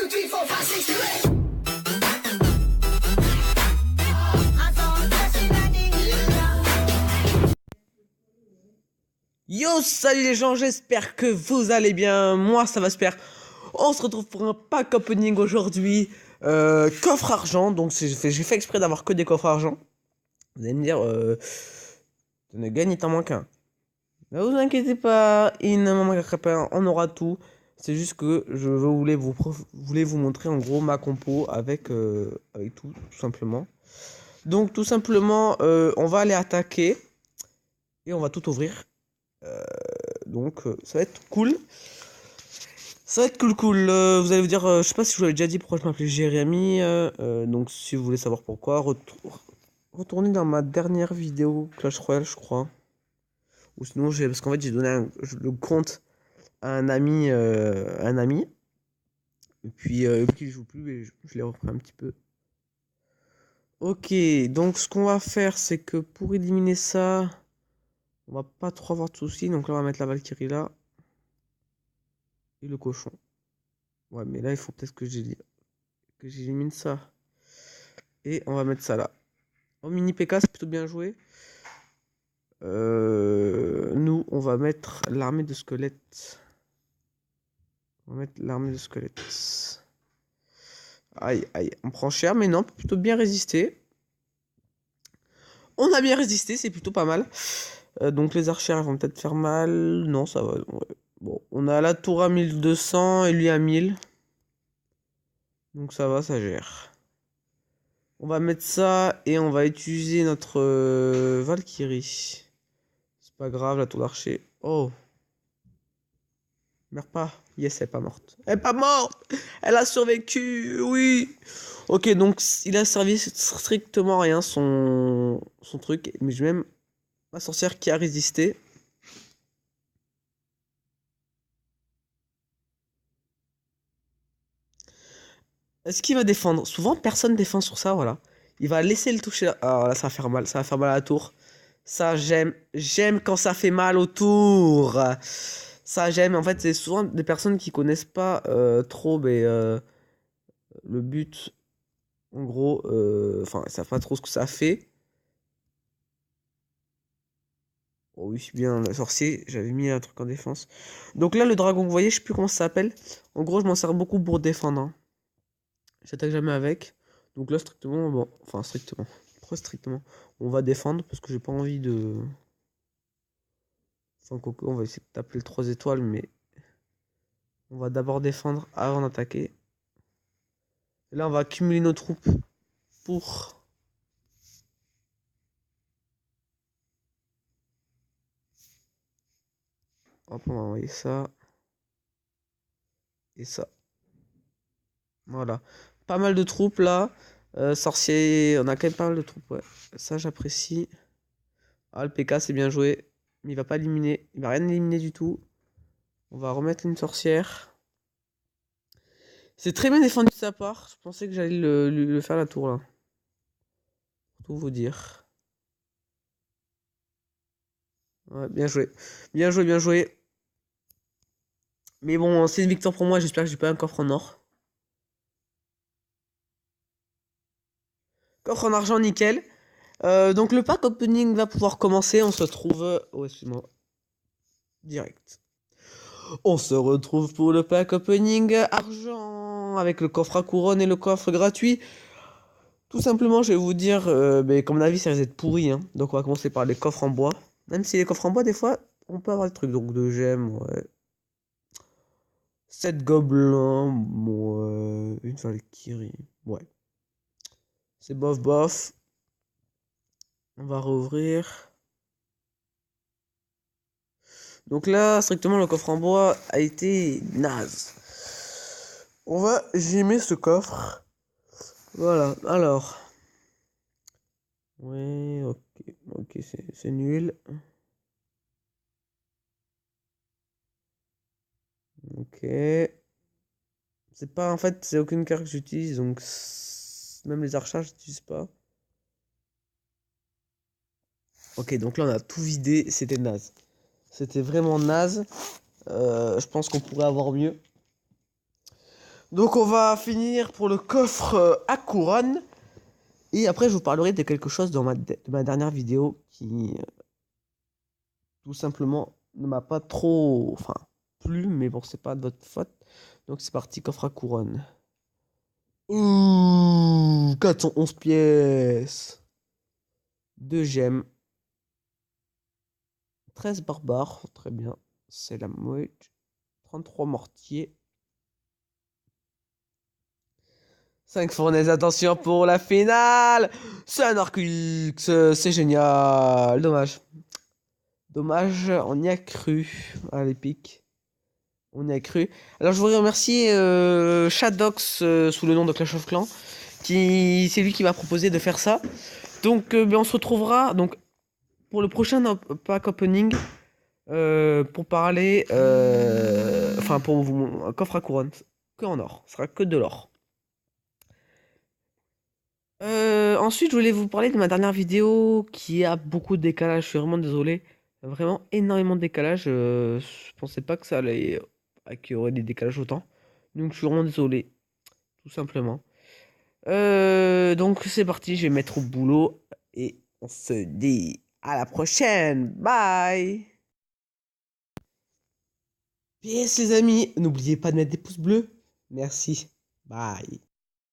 2, 3, 4, 5, 6, 7. Yo, salut les gens, j'espère que vous allez bien. Moi, ça va super. On se retrouve pour un pack opening aujourd'hui. Coffre argent. Donc, j'ai fait exprès d'avoir que des coffres argent. Vous allez me dire, tu ne gagnes, il t'en manque un. Ne vous inquiétez pas, il ne m'en manquera pas. On aura tout. C'est juste que je voulais vous montrer en gros ma compo avec tout simplement. Donc, tout simplement, on va aller attaquer et on va tout ouvrir. Donc ça va être cool. Ça va être cool. Vous allez vous dire, je sais pas si je vous l'avais déjà dit pourquoi je m'appelais Jérémy. Donc si vous voulez savoir pourquoi, retournez dans ma dernière vidéo Clash Royale, je crois. Ou sinon, parce qu'en fait j'ai donné le compte à un ami. Et puis qui joue plus et je l'ai repris un petit peu. Ok, donc ce qu'on va faire, c'est que pour éliminer ça, on va pas trop avoir de soucis. Donc là, on va mettre la Valkyrie là. Et le cochon. Ouais, mais là, il faut peut-être que j'élimine ça. Et on va mettre ça là. Oh, mini PK, c'est plutôt bien joué. Nous, on va mettre l'armée de squelettes. On va mettre l'armée de squelettes. Aïe, aïe, on prend cher, mais non, on peut plutôt bien résister. On a bien résisté, c'est plutôt pas mal. Donc les archères vont peut-être faire mal. Non, ça va. Ouais. Bon, on a la tour à 1200 et lui à 1000. Donc ça va, ça gère. On va mettre ça et on va utiliser notre Valkyrie. C'est pas grave, la tour d'archer. Oh. Meurs pas. Yes, elle est pas morte. Elle est pas morte. Elle a survécu. Oui. Ok, donc il a servi strictement à rien son truc. Mais j'ai même ma sorcière qui a résisté. Est-ce qu'il va défendre? Souvent, personne défend sur ça, voilà. Il va laisser le toucher. Ah, là, ça va faire mal. Ça va faire mal à la tour. Ça, j'aime. J'aime quand ça fait mal au tour. Ça, j'aime. En fait, c'est souvent des personnes qui connaissent pas trop le but. En gros, enfin, ils savent pas trop ce que ça fait. Oh oui, bien, le sorcier, j'avais mis un truc en défense. Donc là, le dragon, vous voyez, je sais plus comment ça s'appelle. En gros, je m'en sers beaucoup pour défendre. Hein. J'attaque jamais avec. Donc là, strictement, bon, enfin, strictement. Pourquoi strictement? On va défendre parce que j'ai pas envie de. Enfin, Coco, on va essayer de taper le 3 étoiles, mais on va d'abord défendre avant d'attaquer. Et là, on va accumuler nos troupes pour. Hop, on va envoyer ça. Et ça. Voilà. Pas mal de troupes là. Sorcier, on a quand même pas mal de troupes, ouais. Ça, j'apprécie. Ah, le PK, c'est bien joué. Mais il va pas éliminer. Il va rien éliminer du tout. On va remettre une sorcière. C'est très bien défendu de sa part. Je pensais que j'allais le faire la tour là. Pour tout vous dire. Ouais, bien joué. Bien joué, bien joué. Mais bon, c'est une victoire pour moi. J'espère que j'ai pas un coffre en or. Coffre en argent, nickel. Donc le pack opening va pouvoir commencer. On se trouve. Oh, excuse-moi. Direct. On se retrouve pour le pack opening argent. Avec le coffre à couronne et le coffre gratuit. Tout simplement, je vais vous dire, comme mon avis, ça risque d'être pourri. Hein. Donc, on va commencer par les coffres en bois. Même si les coffres en bois, des fois, on peut avoir des trucs. Donc, de gemmes, ouais. 7 gobelins, ouais. Une Valkyrie, ouais. C'est bof, bof. On va rouvrir. Donc là, strictement, le coffre en bois a été naze. On va gémer ce coffre. Voilà, alors. Ouais, ok. Ok, c'est nul. Ok. C'est pas, en fait, c'est aucune carte que j'utilise, donc même les archers, je n'utilise pas. Ok, donc là, on a tout vidé, c'était naze. C'était vraiment naze. Je pense qu'on pourrait avoir mieux. Donc on va finir pour le coffre à couronne. Et après je vous parlerai de quelque chose dans de ma dernière vidéo qui tout simplement ne m'a pas trop plu, mais bon c'est pas de votre faute. Donc c'est parti, coffre à couronne. Ouh, 411 pièces. 2 gemmes. 13 barbares, très bien. C'est la mouette. 33 mortiers. 5 fournaises, attention pour la finale. C'est un Arcux, c'est génial. Dommage. Dommage, on y a cru à l'épique. On y a cru. Alors je voudrais remercier Shadox sous le nom de Clash of Clans. C'est lui qui m'a proposé de faire ça. Donc on se retrouvera donc, pour le prochain pack opening. Pour parler, pour vous, un coffre à couronne, que en or, ce sera que de l'or. Ensuite, je voulais vous parler de ma dernière vidéo qui a beaucoup de décalage. Je suis vraiment désolé, vraiment énormément de décalage. Je pensais pas que ça allait, qu'il y aurait des décalages autant. Donc, je suis vraiment désolé, tout simplement. Donc, c'est parti, je vais mettre au boulot et on se dit à la prochaine. Bye! PS les amis, n'oubliez pas de mettre des pouces bleus. Merci. Bye.